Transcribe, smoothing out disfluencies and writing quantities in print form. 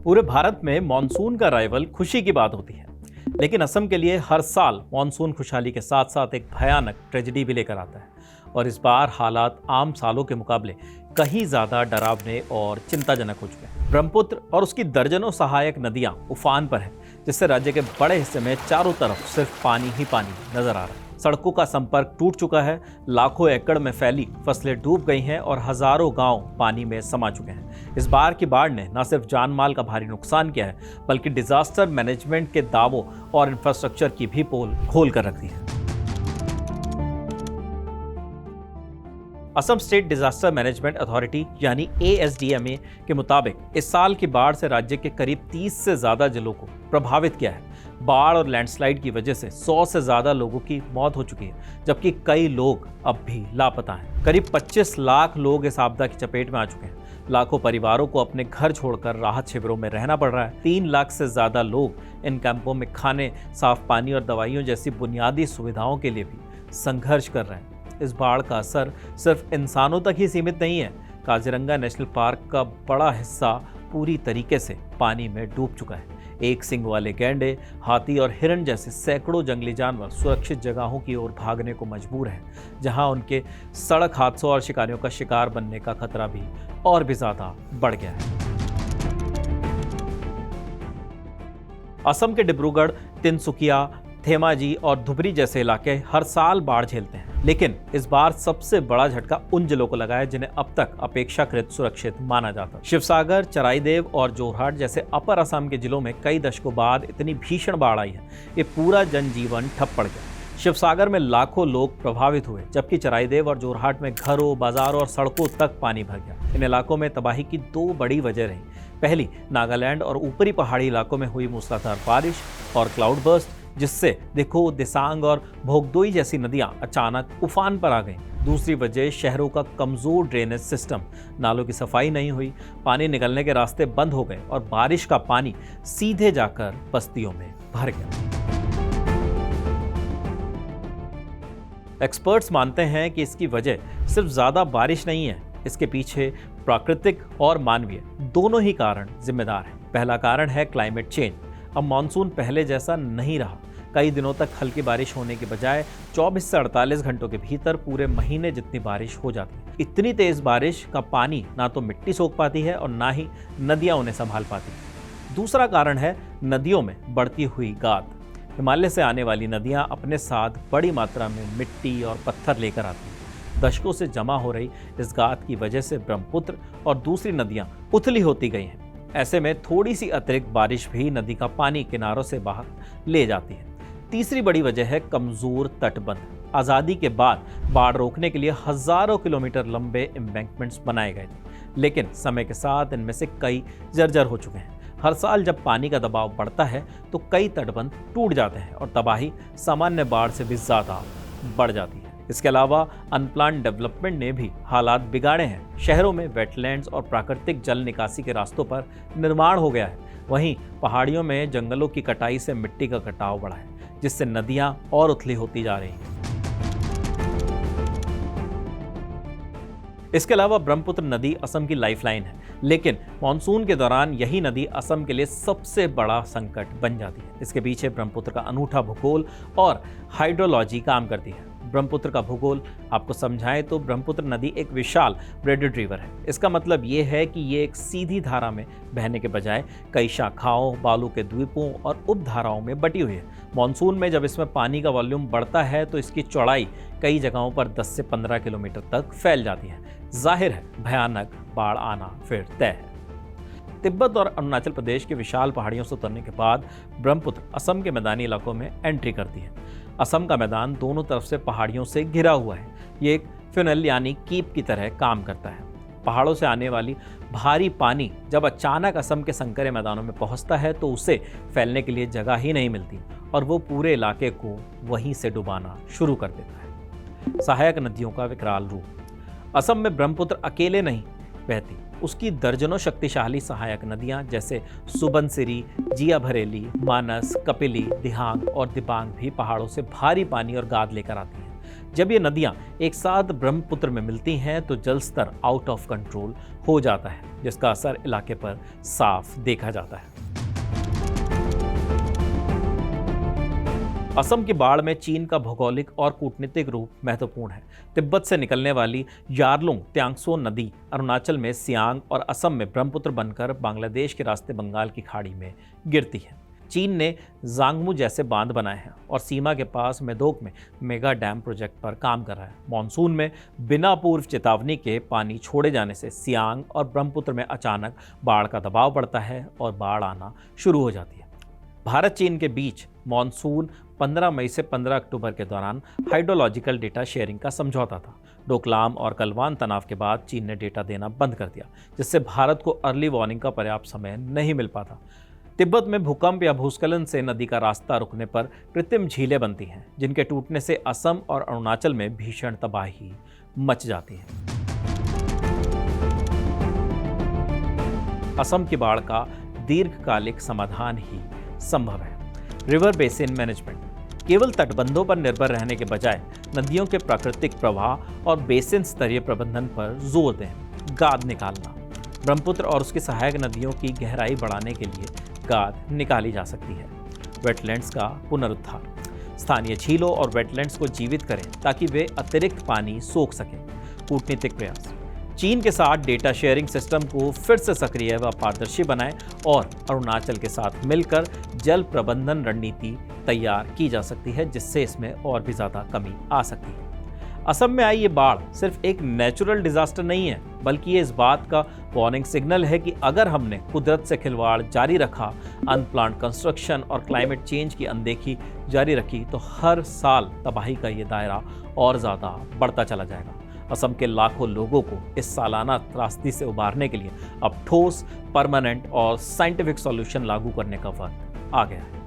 पूरे भारत में मॉनसून का अराइवल खुशी की बात होती है, लेकिन असम के लिए हर साल मॉनसून खुशहाली के साथ साथ एक भयानक ट्रेजेडी भी लेकर आता है। और इस बार हालात आम सालों के मुकाबले कहीं ज़्यादा डरावने और चिंताजनक हो चुके हैं। ब्रह्मपुत्र और उसकी दर्जनों सहायक नदियां उफान पर हैं, जिससे राज्य के बड़े हिस्से में चारों तरफ सिर्फ पानी ही पानी नजर आ रहा है। सड़कों का संपर्क टूट चुका है, लाखों एकड़ में फैली फसलें डूब गई हैं और हजारों गांव पानी में समा चुके हैं। इस बार की बाढ़ ने न सिर्फ जान माल का भारी नुकसान किया है, बल्कि डिजास्टर मैनेजमेंट के दावों और इंफ्रास्ट्रक्चर की भी पोल खोल कर रख दी है। Assam state disaster management authority यानी ASDMA के मुताबिक इस साल की बाढ़ से राज्य के करीब 30 से ज्यादा जिलों को प्रभावित किया है। बाढ़ और लैंडस्लाइड की वजह से 100 से ज्यादा लोगों की मौत हो चुकी है, जबकि कई लोग अब भी लापता हैं। करीब 25 लाख लोग इस आपदा की चपेट में आ चुके हैं। लाखों परिवारों को अपने घर छोड़कर राहत शिविरों में रहना पड़ रहा है। 3 लाख से ज्यादा लोग इन कैंपों में खाने, साफ पानी और दवाइयों जैसी बुनियादी सुविधाओं के लिए भी संघर्ष कर रहे हैं। इस बाढ़ का असर सिर्फ इंसानों तक ही सीमित नहीं है। काजीरंगा नेशनल पार्क का बड़ा हिस्सा पूरी तरीके से पानी में डूब चुका है। एक सिंग वाले गैंडे, हाथी और हिरण जैसे सैकड़ों जंगली जानवर सुरक्षित जगहों की ओर भागने को मजबूर हैं, जहां उनके सड़क हादसों और शिकारियों का शिकार बनने का खतरा भी और भी ज्यादा बढ़ गया है। असम के डिब्रूगढ़, तिनसुकिया, धेमाजी और धुबरी जैसे इलाके हर साल बाढ़ झेलते हैं, लेकिन इस बार सबसे बड़ा झटका उन जिलों को लगा है जिन्हें अब तक अपेक्षाकृत सुरक्षित माना जाता। शिवसागर, चराईदेव और जोरहाट जैसे अपर असम के जिलों में कई दशकों बाद इतनी भीषण बाढ़ आई है, ये पूरा जनजीवन ठप पड़ गया। शिवसागर में लाखों लोग प्रभावित हुए, जबकि चराईदेव और जोरहाट में घरों, बाजारों और सड़कों तक पानी भर गया। इन इलाकों में तबाही की 2 बड़ी वजह रही। पहली, नागालैंड और ऊपरी पहाड़ी इलाकों में हुई मूसलाधार बारिश और क्लाउड बर्स्ट, जिससे देखो, दिसांग और भोगदोई जैसी नदियां अचानक उफान पर आ गईं। दूसरी वजह, शहरों का कमजोर ड्रेनेज सिस्टम, नालों की सफाई नहीं हुई, पानी निकलने के रास्ते बंद हो गए और बारिश का पानी सीधे जाकर बस्तियों में भर गया। एक्सपर्ट्स मानते हैं कि इसकी वजह सिर्फ ज्यादा बारिश नहीं है, इसके पीछे प्राकृतिक और मानवीय दोनों ही कारण जिम्मेदार हैं। पहला कारण है क्लाइमेट चेंज। अब मॉनसून पहले जैसा नहीं रहा। कई दिनों तक हल्की बारिश होने के बजाय 24 से 48 घंटों के भीतर पूरे महीने जितनी बारिश हो जाती है। इतनी तेज बारिश का पानी ना तो मिट्टी सोख पाती है और ना ही नदियां उन्हें संभाल पाती हैं। दूसरा कारण है नदियों में बढ़ती हुई गाद। हिमालय से आने वाली नदियां अपने साथ बड़ी मात्रा में मिट्टी और पत्थर लेकर आती हैं। दशकों से जमा हो रही इस गाद की वजह से ब्रह्मपुत्र और दूसरी नदियां उथली होती गई हैं। ऐसे में थोड़ी सी अतिरिक्त बारिश भी नदी का पानी किनारों से बाहर ले जाती है। तीसरी बड़ी वजह है कमजोर तटबंध। आज़ादी के बाद बाढ़ रोकने के लिए हजारों किलोमीटर लंबे एम्बैंकमेंट्स बनाए गए थे, लेकिन समय के साथ इनमें से कई जर्जर हो चुके हैं। हर साल जब पानी का दबाव बढ़ता है तो कई तटबंध टूट जाते हैं और तबाही सामान्य बाढ़ से भी ज़्यादा बढ़ जाती है। इसके अलावा अनप्लान्ड डेवलपमेंट ने भी हालात बिगाड़े हैं। शहरों में वेटलैंड्स और प्राकृतिक जल निकासी के रास्तों पर निर्माण हो गया है। वहीं पहाड़ियों में जंगलों की कटाई से मिट्टी का कटाव बढ़ा है, जिससे नदियां और उथली होती जा रही हैं। इसके अलावा ब्रह्मपुत्र नदी असम की लाइफलाइन है, लेकिन मॉनसून के दौरान यही नदी असम के लिए सबसे बड़ा संकट बन जाती है। इसके पीछे ब्रह्मपुत्र का अनूठा भूगोल और हाइड्रोलॉजी काम करती है। ब्रह्मपुत्र का भूगोल आपको समझाएं तो ब्रह्मपुत्र नदी एक विशाल ब्रेडेड रिवर है। इसका मतलब ये है कि ये एक सीधी धारा में बहने के बजाय कई शाखाओं, बालू के द्वीपों और उपधाराओं में बटी हुई है। मॉनसून में जब इसमें पानी का वॉल्यूम बढ़ता है तो इसकी चौड़ाई कई जगहों पर 10 से 15 किलोमीटर तक फैल जाती है। जाहिर है, भयानक बाढ़ आना फिर तय है। तिब्बत और अरुणाचल प्रदेश के विशाल पहाड़ियों से उतरने के बाद ब्रह्मपुत्र असम के मैदानी इलाकों में एंट्री करती है। असम का मैदान दोनों तरफ से पहाड़ियों से घिरा हुआ है। ये एक फ्यूनल यानी कीप की तरह काम करता है। पहाड़ों से आने वाली भारी पानी जब अचानक असम के संकरे मैदानों में पहुंचता है तो उसे फैलने के लिए जगह ही नहीं मिलती और वो पूरे इलाके को वहीं से डुबाना शुरू कर देता है। सहायक नदियों का विकराल रूप। असम में ब्रह्मपुत्र अकेले नहीं बहती, उसकी दर्जनों शक्तिशाली सहायक नदियां जैसे सुबनसिरी, जिया भरेली, मानस, कपिली, दिहांग और दिबांग भी पहाड़ों से भारी पानी और गाद लेकर आती हैं। जब ये नदियां एक साथ ब्रह्मपुत्र में मिलती हैं तो जल स्तर आउट ऑफ कंट्रोल हो जाता है, जिसका असर इलाके पर साफ देखा जाता है। असम की बाढ़ में चीन का भौगोलिक और कूटनीतिक रूप महत्वपूर्ण है। तिब्बत से निकलने वाली यारलुंग त्यांगसो नदी अरुणाचल में सियांग और असम में ब्रह्मपुत्र बनकर बांग्लादेश के रास्ते बंगाल की खाड़ी में गिरती है। चीन ने जांगमू जैसे बांध बनाए हैं और सीमा के पास मेदोक में मेगा डैम प्रोजेक्ट पर काम कर रहा है। मॉनसून में बिना पूर्व चेतावनी के पानी छोड़े जाने से सियांग और ब्रह्मपुत्र में अचानक बाढ़ का दबाव बढ़ता है और बाढ़ आना शुरू हो जाती है। भारत चीन के बीच मॉनसून 15 मई से 15 अक्टूबर के दौरान हाइड्रोलॉजिकल डेटा शेयरिंग का समझौता था। डोकलाम और गलवान तनाव के बाद चीन ने डेटा देना बंद कर दिया, जिससे भारत को अर्ली वार्निंग का पर्याप्त समय नहीं मिल पाता। तिब्बत में भूकंप या भूस्खलन से नदी का रास्ता रुकने पर कृत्रिम झीलें बनती हैं, जिनके टूटने से असम और अरुणाचल में भीषण तबाही मच जाती है। असम की बाढ़ का दीर्घकालिक समाधान ही संभव है। रिवर बेसिन मैनेजमेंट केवल तटबंधों पर निर्भर रहने के बजाय नदियों के प्राकृतिक प्रवाह और बेसिन स्तरीय प्रबंधन पर जोर दें। गाद निकालना, ब्रह्मपुत्र और उसकी सहायक नदियों की गहराई बढ़ाने के लिए गाद निकाली जा सकती है। वेटलैंड्स का पुनरुद्धार, स्थानीय झीलों और वेटलैंड्स को जीवित करें ताकि वे अतिरिक्त पानी सोख सकें। कूटनीतिक प्रयास, चीन के साथ डेटा शेयरिंग सिस्टम को फिर से सक्रिय व पारदर्शी बनाएं और अरुणाचल के साथ मिलकर जल प्रबंधन रणनीति तैयार की जा सकती है, जिससे इसमें और भी ज़्यादा कमी आ सकती है। असम में आई ये बाढ़ सिर्फ एक नेचुरल डिजास्टर नहीं है, बल्कि ये इस बात का वार्निंग सिग्नल है कि अगर हमने कुदरत से खिलवाड़ जारी रखा, अनप्लान्ड कंस्ट्रक्शन और क्लाइमेट चेंज की अनदेखी जारी रखी, तो हर साल तबाही का ये दायरा और ज़्यादा बढ़ता चला जाएगा। असम के लाखों लोगों को इस सालाना त्रासदी से उबारने के लिए अब ठोस, परमानेंट और साइंटिफिक सॉल्यूशन लागू करने का वक्त आ गया है।